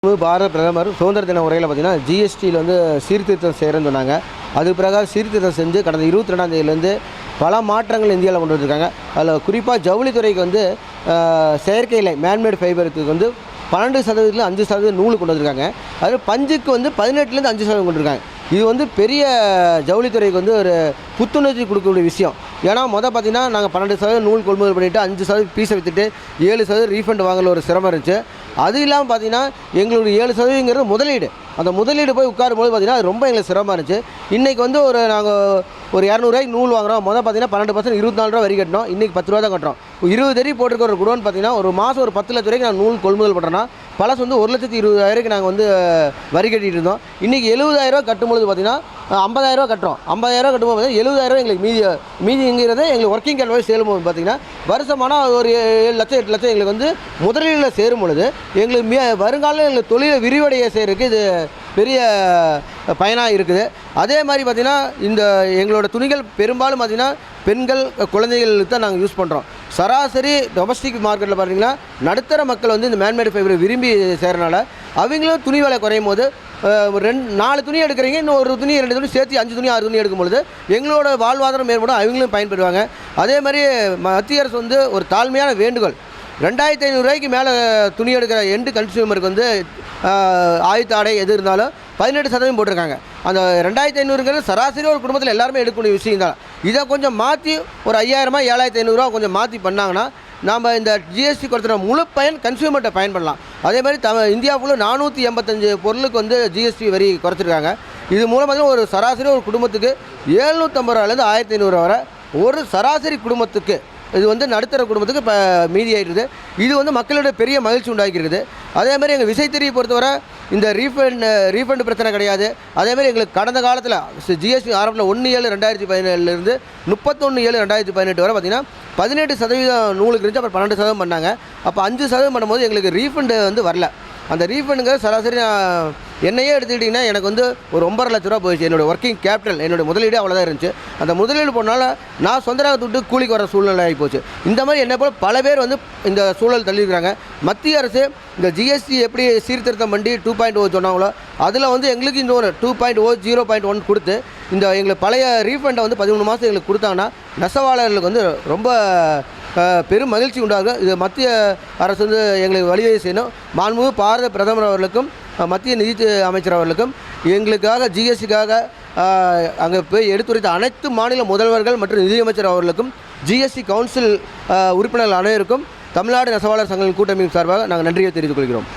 பாரத பிரதமர் சுதந்திர தின உரையில் பார்த்தீங்கன்னா ஜிஎஸ்டியில் வந்து சீர்திருத்தம் செய்கிறேன்னு சொன்னாங்க. அது பிரகாரம் சீர்திருத்தம் செஞ்சு கடந்த 22ஆம் தேதியிலேருந்து பல மாற்றங்கள் இந்தியாவில் கொண்டு வந்திருக்காங்க. அதில் குறிப்பாக ஜவுளித்துறைக்கு வந்து செயற்கை இலை மேன்மேட் ஃபைபருக்கு வந்து 12% 5% நூல் கொண்டு வந்திருக்காங்க. அது பஞ்சுக்கு வந்து 18% 5% கொண்டு இருக்காங்க. இது வந்து பெரிய ஜவுளித்துறைக்கு வந்து ஒரு புத்துணர்ச்சி கொடுக்கக்கூடிய விஷயம். ஏன்னா பார்த்திங்கன்னா நாங்கள் 12% நூல் கொள்முதல் பண்ணிவிட்டு 5% பீஸை விற்றுட்டு 7% ரீஃபண்ட் வாங்கல ஒரு சிரமம் இருந்துச்சு. அது இல்லாமல் பார்த்திங்கன்னா எங்களுடைய 7%ங்கிறது முதலீடு. அந்த முதலீடு போய் உட்காரும்போது பார்த்திங்கன்னா அது ரொம்ப எங்களுக்கு சிரமமாக இருந்துச்சு. இன்றைக்கி வந்து நாங்கள் ஒரு 200 நூல் வாங்குகிறோம். பார்த்திங்கன்னா 12% 24 ரூபா வரி கட்டணும். இன்றைக்கி 10 ரூபா தான் கட்டுறோம். 20 அடி போட்டிருக்க ஒரு குடோன் பார்த்திங்கன்னா ஒரு மாதம் ஒரு 10 லட்ச ரூபாய்க்கு நாங்கள் நூல் கொள்முதல் பண்ணுறோன்னா பழசு வந்து 1,20,000 நாங்கள் வந்து வரி கட்டிகிட்டு இருந்தோம். இன்றைக்கி 70,000 கட்டும்பொழுது பார்த்திங்கன்னா 50,000 கட்டுறோம். 50,000 கட்டும்போது பார்த்திங்கன்னா 70,000 எங்களுக்கு மீதிங்கிறது எங்களுக்கு ஒர்க்கிங் கேபிட்டல் சேரும்போது பார்த்திங்கன்னா வருஷமானால் ஒரு 7 லட்சம் 8 லட்சம் எங்களுக்கு வந்து முதலீடில் சேரும் பொழுது எங்களுக்கு வருங்காலம் எங்களுக்கு தொழிலை விரிவடைய செய்கிறதுக்கு இது பெரிய பயனாக இருக்குது. அதே மாதிரி பார்த்திங்கன்னா இந்த எங்களோட துணிகள் பெரும்பாலும் பார்த்திங்கன்னா பெண்கள் குழந்தைகளுக்கு தான் நாங்கள் யூஸ் பண்ணுறோம். சராசரி டொமஸ்டிக் மார்க்கெட்டில் பார்த்திங்கன்னா நடுத்தர மக்கள் வந்து இந்த மேன்மேட் ஃபைபரை விரும்பி செய்கிறனால அவங்களும் துணி விலை குறையும் போது 4 துணி எடுக்கிறீங்க, இன்னும் ஒரு துணி 2 துணி சேர்த்து 5 துணி 6 துணி எடுக்கும்பொழுது எங்களோட வாழ்வாதாரம் மேம்படும், அவங்களும் பயன்பெறுவாங்க. அதே மாதிரி மத்திய அரசு வந்து ஒரு தாழ்மையான வேண்டுகோள், 2,500 ரூபாய்க்கு மேலே துணி எடுக்கிற எண்டு கன்சியூமருக்கு வந்து ஆயுத்த ஆடை எது இருந்தாலும் 18% போட்டிருக்காங்க. அந்த 2,500ங்கிறது சராசரி ஒரு குடும்பத்தில் எல்லாருமே எடுக்கக்கூடிய விஷயம் தான். இதை கொஞ்சம் மாற்றி ஒரு 5,000 7,500 கொஞ்சம் மாற்றி பண்ணாங்கன்னா நாம் இந்த ஜிஎஸ்டி கொடுத்துற முழு பயன் கன்சியூமர்கிட்ட பயன்படலாம். அதே மாதிரி இந்தியா ஃபுல்லாக 485 பொருளுக்கு வந்து ஜிஎஸ்டி வரி குறைச்சிருக்காங்க. இது மூலம் பார்த்தீங்கன்னா ஒரு சராசரி ஒரு குடும்பத்துக்கு 750 ரூபாலேருந்து 1,500 ரூபா வரை ஒரு சராசரி குடும்பத்துக்கு இது வந்து நடுத்தர குடும்பத்துக்கு இப்போ மீதி ஆகிடுது. இது வந்து மக்களுடைய பெரிய மகிழ்ச்சி உண்டாக்கியிருக்குது. அதேமாதிரி எங்கள் விசைத்தறியை பொறுத்தவரை இந்த ரீஃபண்ட் பிரச்சனை கிடையாது. அதேமாதிரி எங்களுக்கு கடந்த காலத்தில் ஜிஎஸ்டி ஆரம்பத்தில் 1/7/2017 31/7/2018 வரை பார்த்திங்கன்னா 18% நூலுக்கு இருந்துச்சு. அப்புறம் 12% பண்ணாங்க. அப்போ 5% பண்ணும்போது எங்களுக்கு ரீஃபண்டு வந்து வரல. அந்த ரீஃபண்டுங்கிறது சராசரி என்னையே எடுத்துக்கிட்டிங்கன்னா எனக்கு வந்து ஒரு 9.5 லட்ச ரூபா போயிடுச்சு. என்னோடய ஒர்க்கிங் கேபிட்டல் என்னோடய முதலீடு அவ்வளோதான் இருந்துச்சு. அந்த முதலீடு போனால நான் சொந்தராக விட்டு கூலிக்கு வர சூழ்நிலை ஆகி போச்சு. இந்த மாதிரி என்ன போல் பல பேர் வந்து இந்த சூழல் தள்ளியிருக்கிறாங்க. மத்திய அரசு இந்த ஜிஎஸ்டி எப்படி சீர்திருத்தம் பண்ணி 2.0 சொன்னாங்களோ அதில் வந்து எங்களுக்கு இந்த ஒரு 2.0 0.1 கொடுத்து இந்த எங்களுக்கு பழைய ரீஃபண்டை வந்து 13 மாதம் எங்களுக்கு கொடுத்தாங்கன்னா நெசவாளர்களுக்கு வந்து ரொம்ப பெரும் மகிழ்ச்சி உண்டாகும். இது மத்திய அரசு வந்து எங்களுக்கு வழிவகை செய்யணும். மாண்புமிகு பாரத பிரதமர் அவர்களுக்கும் மத்திய நிதி அமைச்சர் அவர்களுக்கும் எங்களுக்காக ஜிஎஸ்டிக்காக அங்கே போய் எடுத்துரைத்த அனைத்து மாநில முதல்வர்கள் மற்றும் நிதியமைச்சர் அவர்களுக்கும் ஜிஎஸ்டி கவுன்சில் உறுப்பினர்கள் அனைவருக்கும் தமிழ்நாடு நெசவாளர் சங்கங்களின் கூட்டமைப்பு சார்பாக நாங்கள் நன்றியை தெரிவித்துக் கொள்கிறோம்.